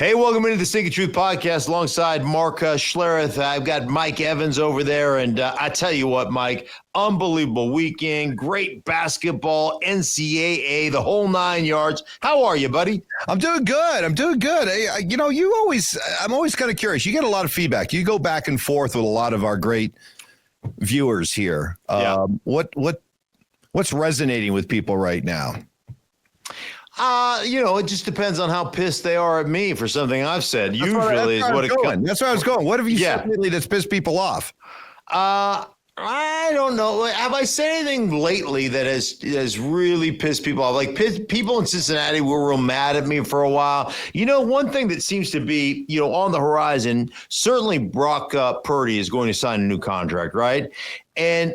Hey, welcome into the Stinkin Truth podcast alongside Mark Schlereth. I've got Mike Evans over there, and I tell you what, Mike, unbelievable weekend, great basketball, NCAA, the whole 9 yards. How are you, buddy? I'm doing good. I'm always kind of curious. You get a lot of feedback. You go back and forth with a lot of our great viewers here. Yeah. What's resonating with people right now? It just depends on how pissed they are at me for something I've said. That's where I was going. What have you said lately that's pissed people off? I don't know. Have I said anything lately that has really pissed people off? Like people in Cincinnati were real mad at me for a while. One thing that seems to be, on the horizon, certainly Brock Purdy is going to sign a new contract, right? And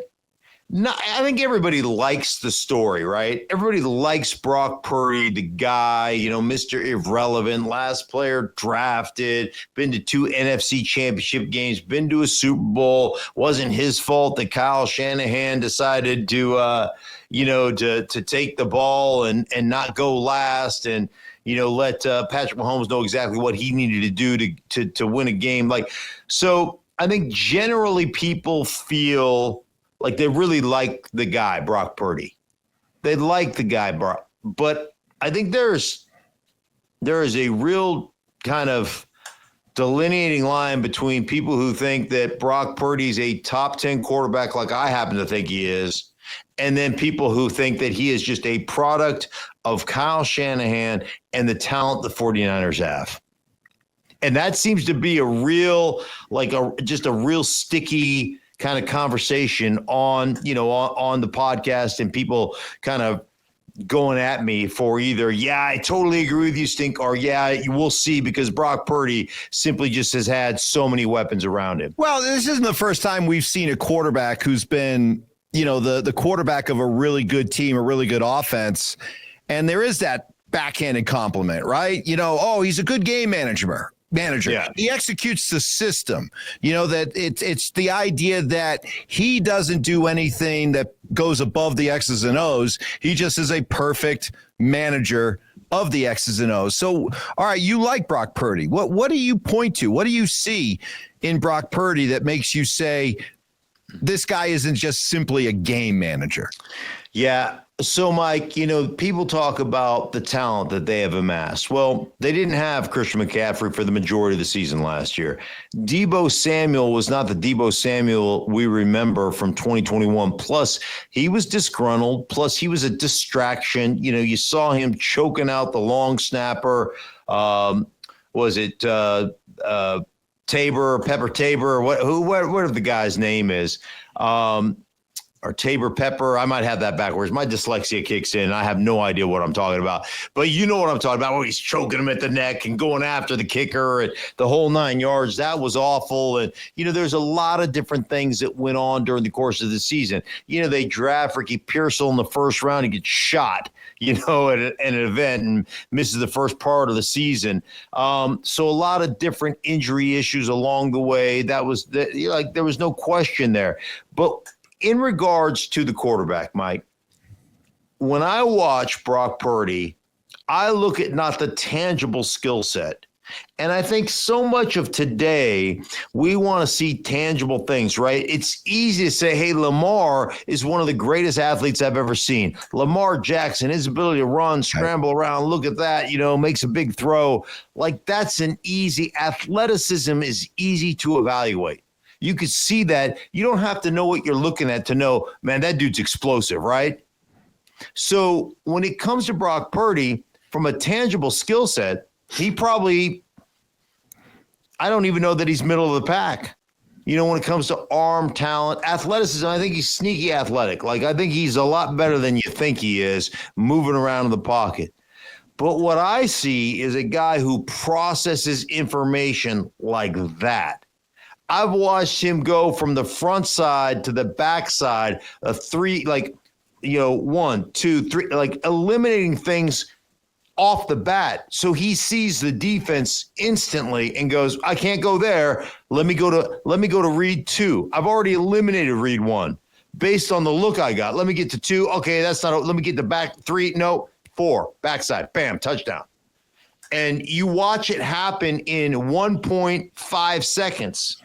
I think everybody likes the story, right? Everybody likes Brock Purdy, the guy, Mr. Irrelevant, last player drafted, been to 2 NFC championship games, been to a Super Bowl. Wasn't his fault that Kyle Shanahan decided to take the ball and not go last and, let Patrick Mahomes know exactly what he needed to do to win a game. So I think generally people feel like they really like the guy, Brock Purdy. They like the guy, Brock. But I think there is a real kind of delineating line between people who think that Brock Purdy's a top 10 quarterback like I happen to think he is, and then people who think that he is just a product of Kyle Shanahan and the talent the 49ers have. And that seems to be a real sticky kind of conversation on the podcast, and people kind of going at me for either, yeah, I totally agree with you, Stink, or yeah, you will see, because Brock Purdy simply just has had so many weapons around him. Well, this isn't the first time we've seen a quarterback who's been, the quarterback of a really good team, a really good offense. And there is that backhanded compliment, right? He's a good game manager. Yeah. He executes the system, that it's the idea that he doesn't do anything that goes above the X's and O's. He just is a perfect manager of the X's and O's. So, all right, you like Brock Purdy. What do you point to? What do you see in Brock Purdy that makes you say this guy isn't just simply a game manager? Yeah. So, Mike, people talk about the talent that they have amassed. Well, they didn't have Christian McCaffrey for the majority of the season last year. Deebo Samuel was not the Deebo Samuel we remember from 2021. Plus, he was disgruntled. Plus, he was a distraction. You saw him choking out the long snapper. Was it Pepper Tabor? Whatever the guy's name is. Or Tabor Pepper. I might have that backwards. My dyslexia kicks in. I have no idea what I'm talking about. But you know what I'm talking about, where he's choking him at the neck and going after the kicker and the whole 9 yards. That was awful. And, there's a lot of different things that went on during the course of the season. They draft Ricky Pearsall in the first round. He gets shot, at an event and misses the first part of the season. So a lot of different injury issues along the way. There was no question there. But in regards to the quarterback, Mike, when I watch Brock Purdy, I look at not the tangible skill set. And I think so much of today, we want to see tangible things, right? It's easy to say, hey, Lamar is one of the greatest athletes I've ever seen. Lamar Jackson, his ability to run, scramble around, look at that, makes a big throw. That's an easy – athleticism is easy to evaluate. You could see that. You don't have to know what you're looking at to know, man, that dude's explosive, right? So when it comes to Brock Purdy, from a tangible skill set, he probably, I don't even know that he's middle of the pack. When it comes to arm talent, athleticism, I think he's sneaky athletic. I think he's a lot better than you think he is, moving around in the pocket. But what I see is a guy who processes information like that. I've watched him go from the front side to the back side, 1, 2, 3, eliminating things off the bat. So he sees the defense instantly and goes, I can't go there. Let me go to read 2. I've already eliminated read 1 based on the look I got. Let me get to 2. Okay, let me get the back 3. No, 4, backside, bam, touchdown. and you watch it happen in 1.5 seconds.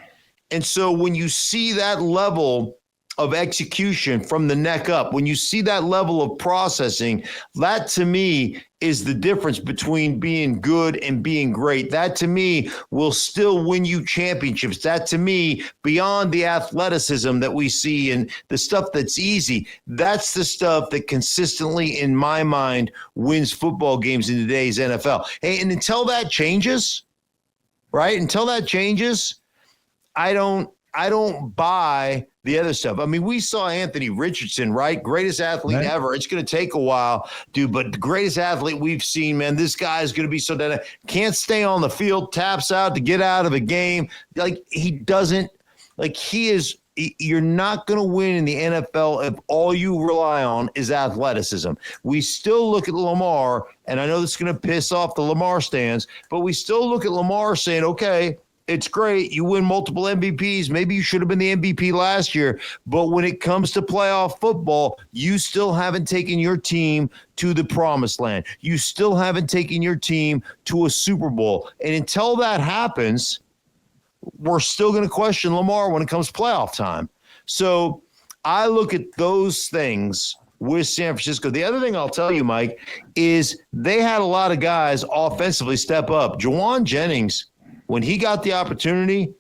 And so when you see that level of execution from the neck up, when you see that level of processing, that to me is the difference between being good and being great. That to me will still win you championships. That to me, beyond the athleticism that we see and the stuff that's easy, that's the stuff that consistently, in my mind, wins football games in today's NFL. Hey, and until that changes, right? Until that changes, I don't buy the other stuff. I mean, we saw Anthony Richardson, right? Greatest athlete ever. It's going to take a while, dude, but the greatest athlete we've seen, man. This guy is going to be so dynamic. Can't stay on the field, taps out to get out of a game. Like, he doesn't, like, he is, you're not going to win in the NFL if all you rely on is athleticism. We still look at Lamar, and I know this is going to piss off the Lamar stands, but we still look at Lamar saying, okay, it's great. You win multiple MVPs. Maybe you should have been the MVP last year. But when it comes to playoff football, you still haven't taken your team to the promised land. You still haven't taken your team to a Super Bowl. And until that happens, we're still going to question Lamar when it comes to playoff time. So I look at those things with San Francisco. The other thing I'll tell you, Mike, is they had a lot of guys offensively step up. Jawan Jennings, when he got the opportunity,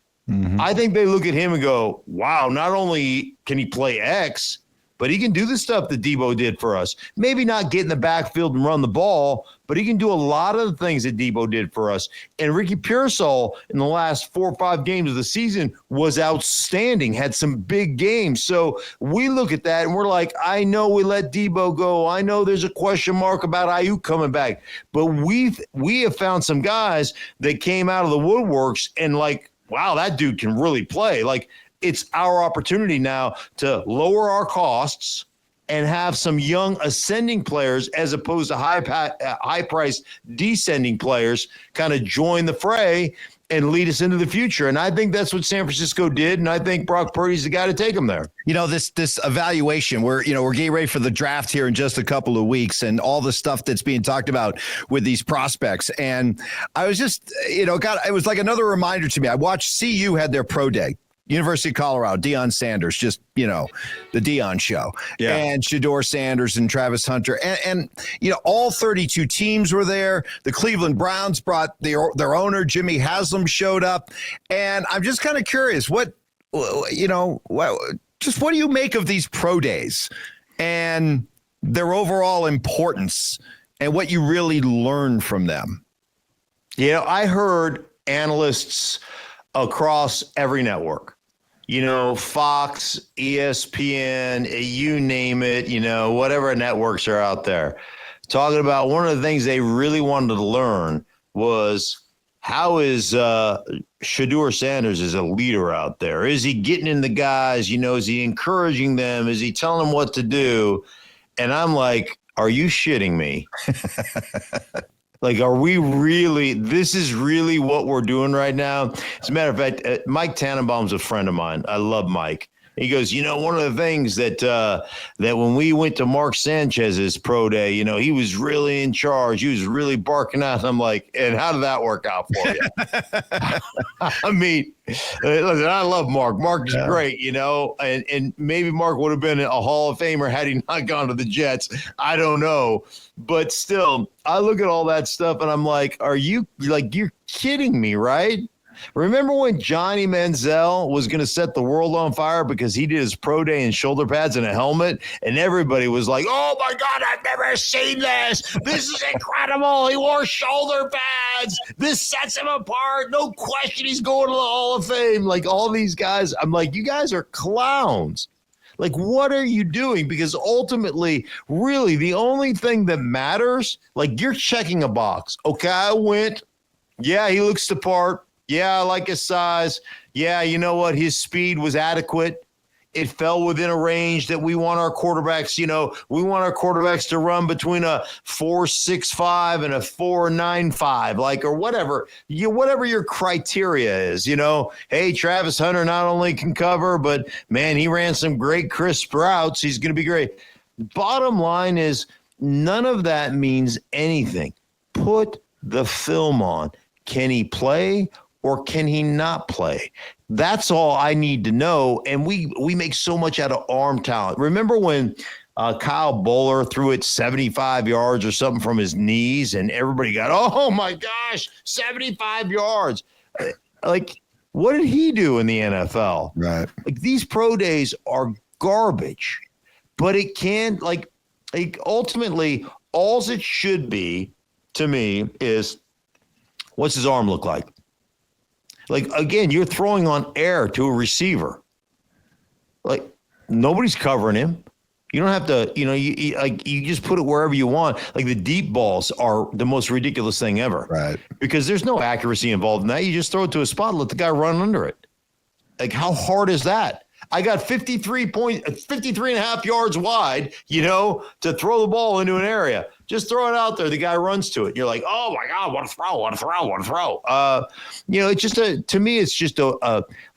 I think they look at him and go, wow, not only can he play X, but he can do the stuff that Debo did for us. Maybe not get in the backfield and run the ball, but he can do a lot of the things that Debo did for us. And Ricky Pearsall in the last 4 or 5 games of the season was outstanding, had some big games. So we look at that and we're like, I know we let Debo go. I know there's a question mark about Ayuk coming back. But we have found some guys that came out of the woodworks and like, wow, that dude can really play. Like, it's our opportunity now to lower our costs and have some young ascending players as opposed to high-priced descending players kind of join the fray and lead us into the future. And I think that's what San Francisco did, and I think Brock Purdy's the guy to take them there. You know, this evaluation, we're getting ready for the draft here in just a couple of weeks and all the stuff that's being talked about with these prospects. And I was just, it was like another reminder to me. I watched CU had their pro day. University of Colorado, Deion Sanders, just, the Deion show. Yeah. And Shedeur Sanders and Travis Hunter. And all 32 teams were there. The Cleveland Browns brought their owner, Jimmy Haslam, showed up. And I'm just kind of curious, what do you make of these pro days and their overall importance and what you really learn from them? I heard analysts across every network, Fox, ESPN, you name it, whatever networks are out there, talking about one of the things they really wanted to learn was how is Shedeur Sanders as a leader out there? Is he getting in the guys? Is he encouraging them? Is he telling them what to do? And I'm like, are you shitting me? Like, are we really, this is really what we're doing right now? As a matter of fact, Mike Tannenbaum's a friend of mine. I love Mike. He goes, one of the things that when we went to Mark Sanchez's pro day, he was really in charge. He was really barking out. I'm like, and how did that work out for you? I mean, listen, I love Mark. Mark is great, and maybe Mark would have been a Hall of Famer had he not gone to the Jets. I don't know. But still, I look at all that stuff and I'm like, you're kidding me, right? Remember when Johnny Manziel was going to set the world on fire because he did his pro day in shoulder pads and a helmet, and everybody was like, oh my God, I've never seen this. This is incredible. He wore shoulder pads. This sets him apart. No question he's going to the Hall of Fame. Like, all these guys, I'm like, you guys are clowns. Like, what are you doing? Because ultimately, really, the only thing that matters, like, you're checking a box. Okay, I went. Yeah, he looks the part. Yeah, I like his size. Yeah, you know what? His speed was adequate. It fell within a range that we want our quarterbacks, we want our quarterbacks to run between a 4.65 and a 4.95, like, or whatever, whatever your criteria is, Hey, Travis Hunter not only can cover, but man, he ran some great crisp routes. He's going to be great. Bottom line is none of that means anything. Put the film on. Can he play or can he not play? That's all I need to know. And we make so much out of arm talent. Remember when Kyle Bowler threw it 75 yards or something from his knees and everybody got, oh my gosh, 75 yards. Like, what did he do in the NFL? Right. Like, these pro days are garbage, but it can, like ultimately, all it should be to me is, what's his arm look like? Like, again, you're throwing on air to a receiver. Like, nobody's covering him. You don't have to, you just put it wherever you want. Like, the deep balls are the most ridiculous thing ever. Right. Because there's no accuracy involved in that. You just throw it to a spot and let the guy run under it. Like, how hard is that? I got 53 and a half yards wide, to throw the ball into an area. Just throw it out there. The guy runs to it. You're like, oh my God, what a throw. It's just to me, it's just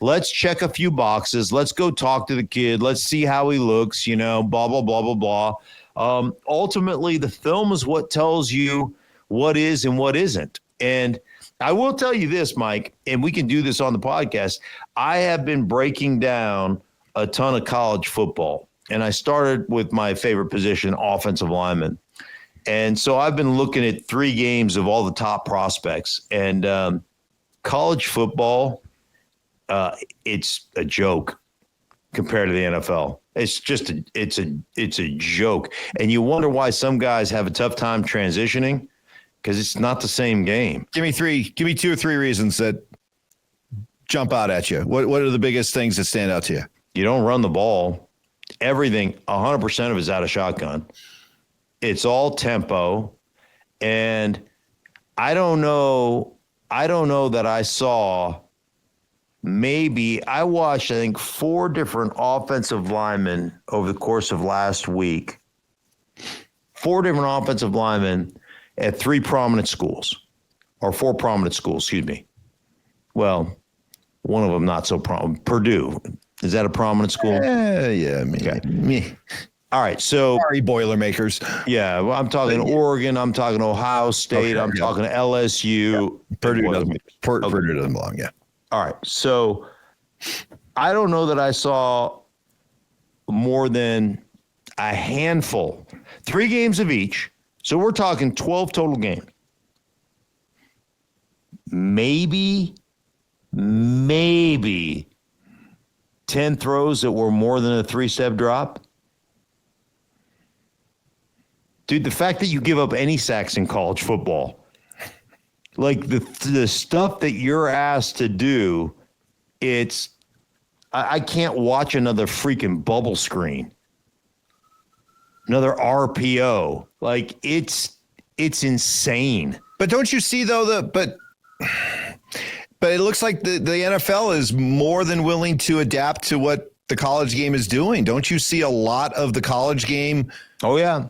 let's check a few boxes. Let's go talk to the kid. Let's see how he looks, blah, blah, blah, blah, blah. Ultimately, the film is what tells you what is and what isn't. And I will tell you this, Mike, and we can do this on the podcast. I have been breaking down a ton of college football, and I started with my favorite position, offensive lineman. And so I've been looking at 3 games of all the top prospects, and college football, it's a joke compared to the NFL. It's just it's a joke, and you wonder why some guys have a tough time transitioning. Because it's not the same game. Give me 2 or 3 reasons that jump out at you. What are the biggest things that stand out to you? You don't run the ball. Everything, 100% of it is out of shotgun. It's all tempo. And I don't know that I saw I watched, I think, 4 different offensive linemen over the course of last week. 4 different offensive linemen at 3 prominent schools, or 4 prominent schools, excuse me. Well, one of them not so prominent. Purdue. Is that a prominent school? Yeah, me. All right, so. Sorry, Boilermakers. Yeah, well, I'm talking Oregon. I'm talking Ohio State. I'm talking LSU. Yeah. Purdue doesn't belong, yeah. All right, so I don't know that I saw more than a handful. 3 games of each. So we're talking 12 total games. Maybe 10 throws that were more than a 3-step drop. Dude, the fact that you give up any sacks in college football, like the stuff that you're asked to do, I can't watch another freaking bubble screen. Another RPO. Like, it's insane. But don't you see, though, but it looks like the NFL is more than willing to adapt to what the college game is doing. Don't you see a lot of the college game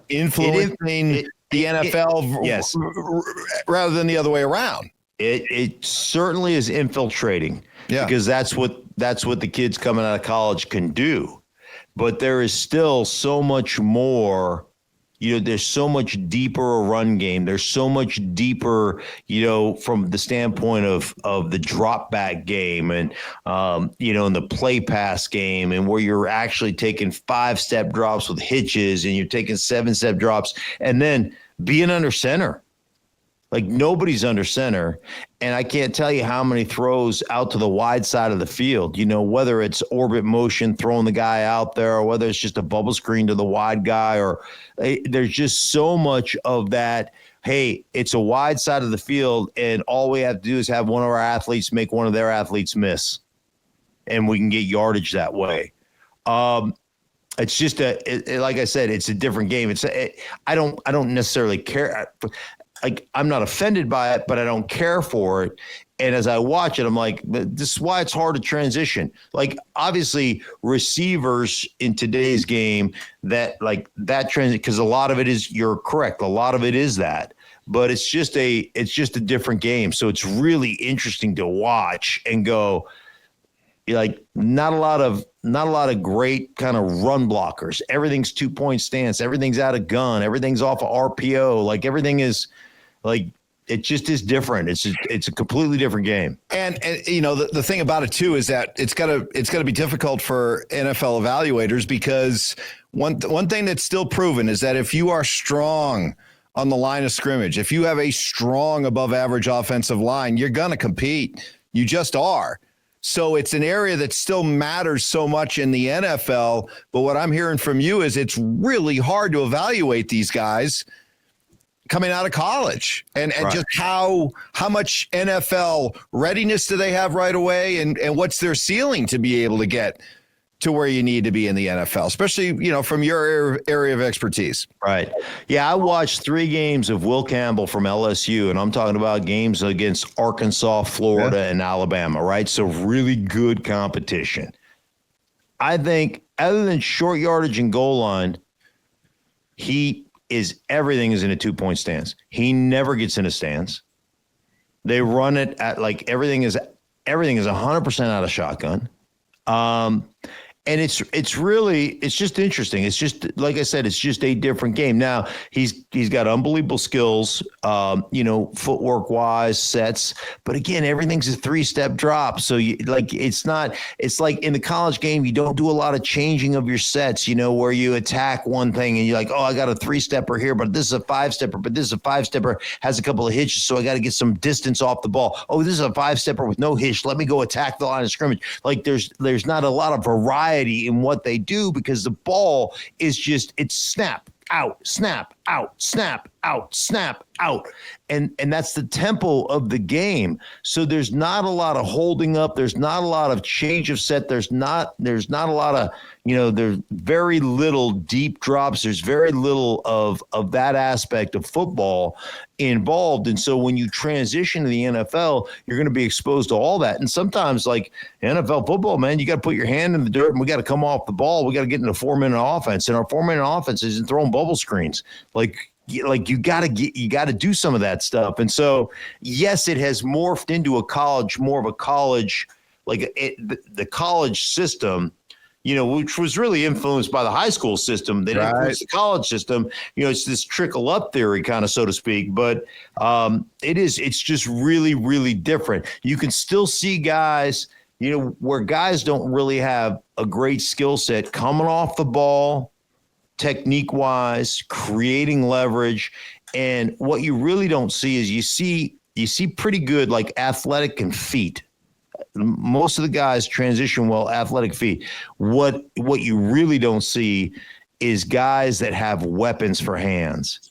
influencing the NFL yes, rather than the other way around? It certainly is infiltrating. Yeah. Because that's what the kids coming out of college can do. But there is still so much more, there's so much deeper a run game. There's so much deeper, from the standpoint of the drop back game and, in the play pass game, and where you're actually taking 5-step drops with hitches and you're taking 7-step drops and then being under center. Like, nobody's under center. And I can't tell you how many throws out to the wide side of the field, whether it's orbit motion, throwing the guy out there, or whether it's just a bubble screen to the wide guy, or there's just so much of that. Hey, it's a wide side of the field, and all we have to do is have one of our athletes make one of their athletes miss, and we can get yardage that way. It's just like I said, it's a different game. I don't necessarily care. Like, I'm not offended by it, but I don't care for it. And as I watch it, I'm like, this is why it's hard to transition. Like, obviously, receivers in today's game, that transition, because a lot of it is, you're correct, a lot of it is that. But it's just a different game. So it's really interesting to watch and go, like, not a lot of great kind of run blockers. Everything's 2-point stance. Everything's out of gun. Everything's off of RPO. Like, everything is like It just is different. It's a completely different game. And you know, the thing about it too is that it's gotta be difficult for NFL evaluators, because one thing that's still proven is that if you are strong on the line of scrimmage, if you have a strong above average offensive line, you're gonna compete. You just are. So it's an area that still matters so much in the NFL. But what I'm hearing from you is it's really hard to evaluate these guys coming out of college, and Right. just how much NFL readiness do they have right away, and what's their ceiling to be able to get to where you need to be in the NFL, especially, you know, from your area of expertise. Right. Yeah, I watched 3 games of Will Campbell from LSU, and I'm talking about games against Arkansas, Florida, and Alabama, right? So really good competition. I think other than short yardage and goal line, everything is in a 2-point stance. He never gets in a stance. They run it at like everything is 100% out of shotgun. And it's just interesting. It's just, like I said, it's just a different game. Now he's got unbelievable skills, footwork wise, sets, but again, everything's a 3-step drop. So it's like in the college game, you don't do a lot of changing of your sets, where you attack one thing and you're like, oh, I got a 3-stepper here, but this is a 5-stepper, but this is a 5-stepper, has a couple of hitches. So I got to get some distance off the ball. Oh, this is a 5-stepper with no hitch. Let me go attack the line of scrimmage. Like there's not a lot of variety in what they do, because the ball is just, it's snap out, snap out, snap out, snap out. And that's the tempo of the game. So there's not a lot of holding up. There's not a lot of change of set. There's not a lot of, there's very little deep drops. There's very little of that aspect of football involved. And so when you transition to the NFL, you're going to be exposed to all that. And sometimes, like NFL football, man, you got to put your hand in the dirt and we got to come off the ball. We got to get into 4-minute offense. And our 4-minute offense isn't throwing bubble screens. Like you got to do some of that stuff. And so, yes, it has morphed into more of a college, the college system, which was really influenced by the high school system that influenced the college system. It's this trickle up theory kind of, so to speak, but it's just really, really different. You can still see guys, where guys don't really have a great skill set coming off the ball, technique wise, creating leverage. And what you really don't see is you see pretty good, like athletic and feet. Most of the guys transition well, athletic feet. What you really don't see is guys that have weapons for hands.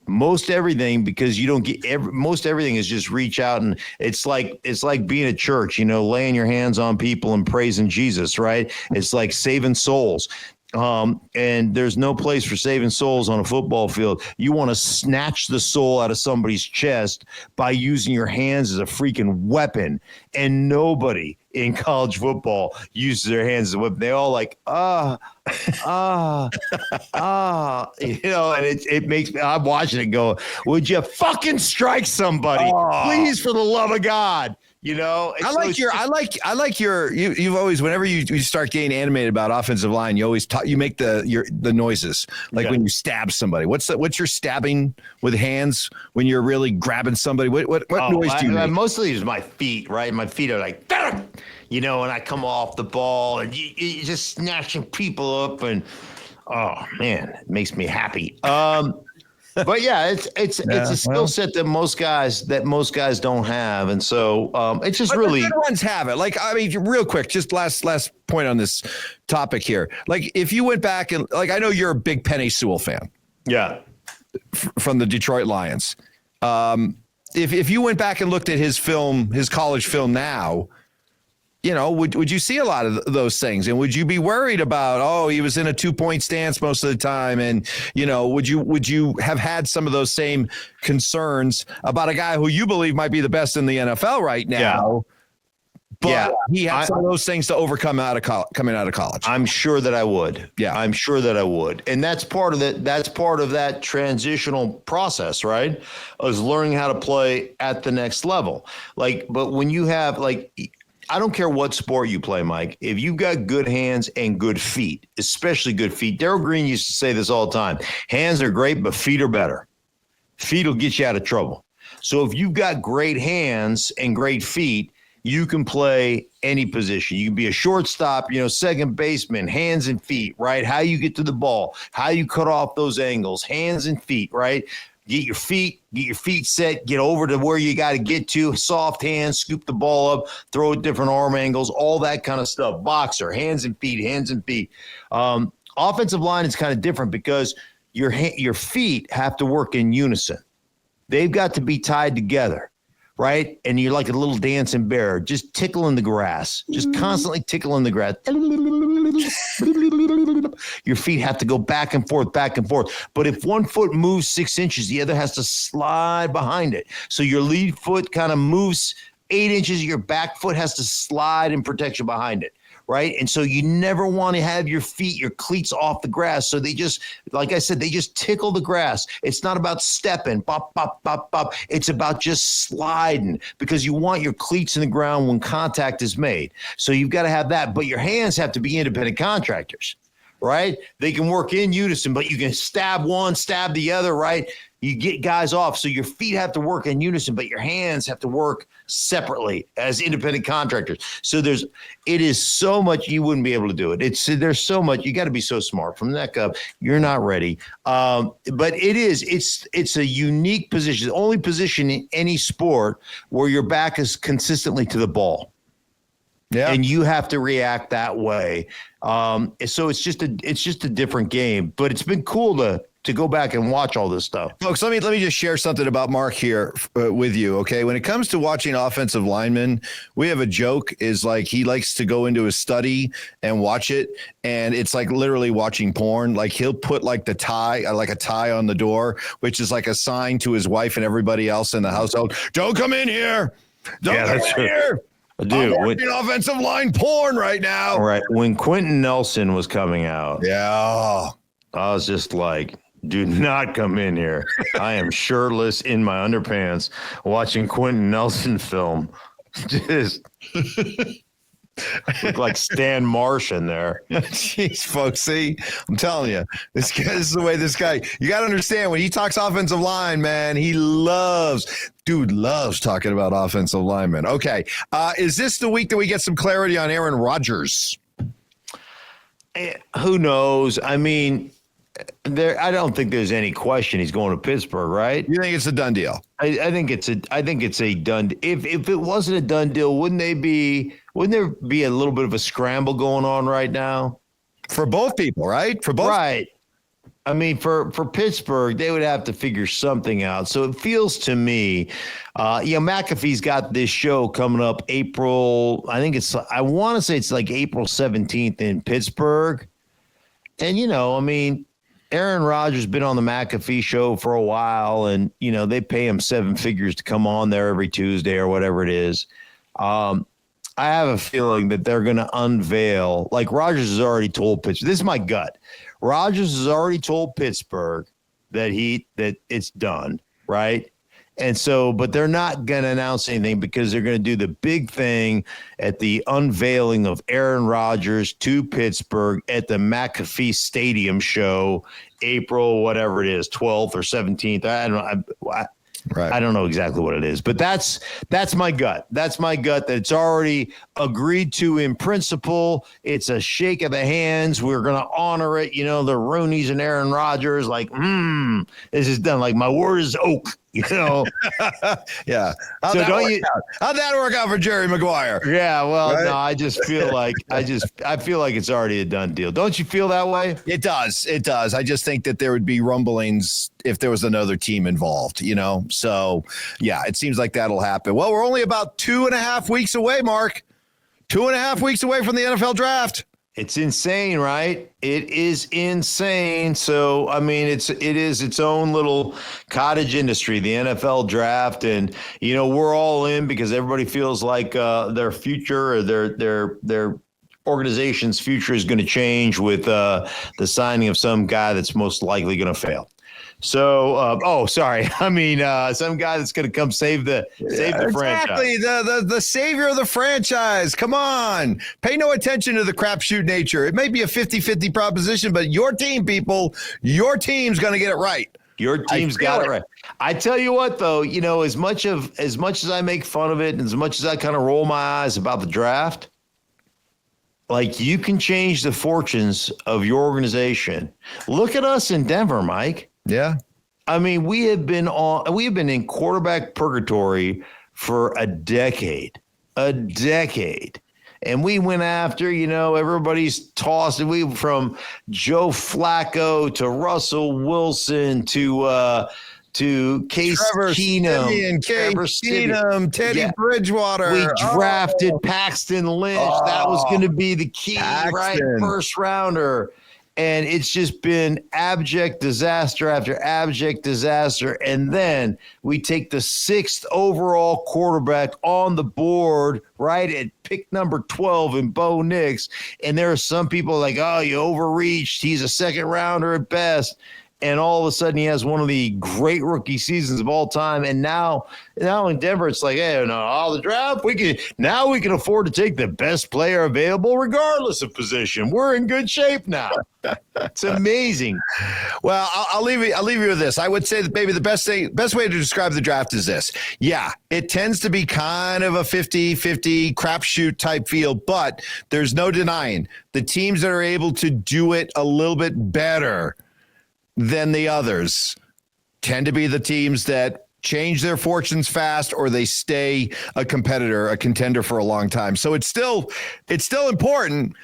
Most everything, because you don't get most everything is just reach out, and it's like being at church, laying your hands on people and praising Jesus, right? It's like saving souls. And there's no place for saving souls on a football field. You want to snatch the soul out of somebody's chest by using your hands as a freaking weapon. And nobody in college football uses their hands as a weapon. They all like, and it makes me, I'm watching it go, would you fucking strike somebody? Please, for the you've always, whenever you start getting animated about offensive line, you always you make the noises, like when you stab somebody. What's your stabbing with hands when you're really grabbing somebody? What noise do you make? Mostly it's my feet, right? My feet are like, and I come off the ball and you just snatching people up, and oh man, it makes me happy. But yeah, it's a skill set that most guys don't have, and so it's just really the good ones have it. Like, I mean, real quick, just last point on this topic here. Like, if you went back and I know you're a big Penei Sewell fan, from the Detroit Lions. If you went back and looked at his college film now, would you see a lot of those things? And would you be worried about, he was in a 2-point stance most of the time? And, would you have had some of those same concerns about a guy who you believe might be the best in the NFL right now? But he had some of those things to overcome coming out of college. I'm sure that I would. Yeah, I'm sure that I would. And that's part of it. That's part of that transitional process, right? Is learning how to play at the next level. But when you have I don't care what sport you play, Mike. If you've got good hands and good feet, especially good feet. Darryl Green used to say this all the time. Hands are great, but feet are better. Feet will get you out of trouble. So if you've got great hands and great feet, you can play any position. You can be a shortstop, second baseman, hands and feet, right? How you get to the ball, how you cut off those angles, hands and feet, right? Get your feet set, get over to where you got to get to, soft hands, scoop the ball up, throw at different arm angles, all that kind of stuff. Boxer, hands and feet, hands and feet. Offensive line is kind of different because your feet have to work in unison. They've got to be tied together, right? And you're like a little dancing bear, just tickling the grass, just constantly tickling the grass. Your feet have to go back and forth, back and forth. But if one foot moves 6 inches, the other has to slide behind it. So your lead foot kind of moves 8 inches. Your back foot has to slide in protection behind it. Right. And so you never want to have your cleats off the grass. So they just, like I said, they just tickle the grass. It's not about stepping, bop, bop, bop, bop. It's about just sliding because you want your cleats in the ground when contact is made. So you've got to have that. But your hands have to be independent contractors. Right. They can work in unison, but you can stab one, stab the other. Right. You get guys off. So your feet have to work in unison, but your hands have to work separately as independent contractors. So it is so much you wouldn't be able to do it. There's so much. You got to be so smart from the neck up. You're not ready. But it's a unique position. The only position in any sport where your back is consistently to the ball. Yeah. And you have to react that way. So it's just a different game, but it's been cool to go back and watch all this stuff. Folks, let me just share something about Mark here with you, okay? When it comes to watching offensive linemen, we have a joke is like he likes to go into his study and watch it, and it's like literally watching porn. Like he'll put like a tie on the door, which is like a sign to his wife and everybody else in the household. Don't come in here. Don't come in here. Dude, I'm watching offensive line porn right now. All right. When Quentin Nelson was coming out, yeah, I was just like, do not come in here. I am shirtless in my underpants watching Quentin Nelson film. Just look like Stan Marsh in there. Jeez, folks. See, I'm telling you, this is the way this guy, you got to understand when he talks offensive line, man, dude loves talking about offensive linemen. Okay. Is this the week that we get some clarity on Aaron Rodgers? Who knows? I mean, I don't think there's any question he's going to Pittsburgh, right? You think it's a done deal? I think it's a done. If it wasn't a done deal, wouldn't there be a little bit of a scramble going on right now? For both people, right? For both. Right. I mean, for Pittsburgh, they would have to figure something out. So it feels to me, McAfee's got this show coming up April. I want to say it's like April 17th in Pittsburgh. And, I mean, Aaron Rodgers been on the McAfee show for a while, and, they pay him 7 figures to come on there every Tuesday or whatever it is. I have a feeling that they're going to unveil, like Rodgers has already told Pittsburgh. This is my gut. Rodgers has already told Pittsburgh that it's done, right? And so, but they're not going to announce anything because they're going to do the big thing at the unveiling of Aaron Rodgers to Pittsburgh at the McAfee Stadium show, April, whatever it is, 12th or 17th. I don't know. Right. I don't know exactly what it is, but that's my gut. That's my gut that it's already agreed to in principle. It's a shake of the hands. We're going to honor it. The Rooneys and Aaron Rodgers, like, this is done. Like, my word is oak. Yeah. How'd that work out for Jerry Maguire? Yeah. Well, right? No, I just feel like I feel like it's already a done deal. Don't you feel that way? It does. It does. I just think that there would be rumblings if there was another team involved, So yeah, it seems like that'll happen. Well, we're only about 2.5 weeks away, Mark. 2.5 weeks away from the NFL draft. It's insane, right? It is insane. So, I mean, it is its own little cottage industry, the NFL draft. And, we're all in because everybody feels like their future or their organization's future is going to change with the signing of some guy that's most likely going to fail. So, sorry. I mean, some guy that's going to come save the franchise. Exactly. The savior of the franchise. Come on. Pay no attention to the crapshoot nature. It may be a 50-50 proposition, but your team, people, your team's going to get it right. Your team's got it right. I tell you what, though, as much as I make fun of it, and as much as I kind of roll my eyes about the draft, like, you can change the fortunes of your organization. Look at us in Denver, Mike. Yeah. I mean, we have been in quarterback purgatory for a decade. And we went after, everybody's tossed. We from Joe Flacco to Russell Wilson to Case Keenum, Teddy Bridgewater. We drafted Paxton Lynch. That was going to be the key, right? First rounder. And it's just been abject disaster after abject disaster. And then we take the 6th overall quarterback on the board, right, at pick number 12 in Bo Nix. And there are some people like, oh, you overreached. He's a second rounder at best. And all of a sudden he has one of the great rookie seasons of all time. And now in Denver, it's like, hey, no, all the draft, we can afford to take the best player available regardless of position. We're in good shape now. It's amazing. Well, I'll leave you with this. I would say that maybe the best way to describe the draft is this. Yeah, it tends to be kind of a 50-50 crapshoot type field, but there's no denying the teams that are able to do it a little bit better than the others tend to be the teams that change their fortunes fast, or they stay a contender for a long time. So it's still important.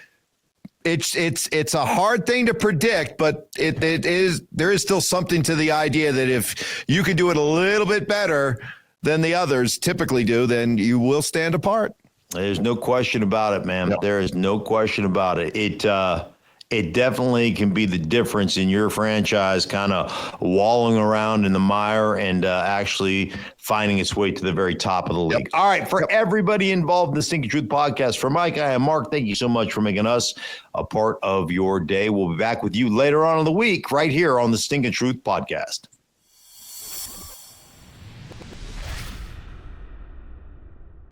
It's a hard thing to predict, but there is still something to the idea that if you can do it a little bit better than the others typically do, then you will stand apart. There's no question about it, man. No. There is no question about it. It definitely can be the difference in your franchise kind of walling around in the mire and actually finding its way to the very top of the league. Yep. All right, for everybody involved in the Stinkin' Truth podcast, for Mike, I am Mark. Thank you so much for making us a part of your day. We'll be back with you later on in the week right here on the Stinkin' Truth podcast.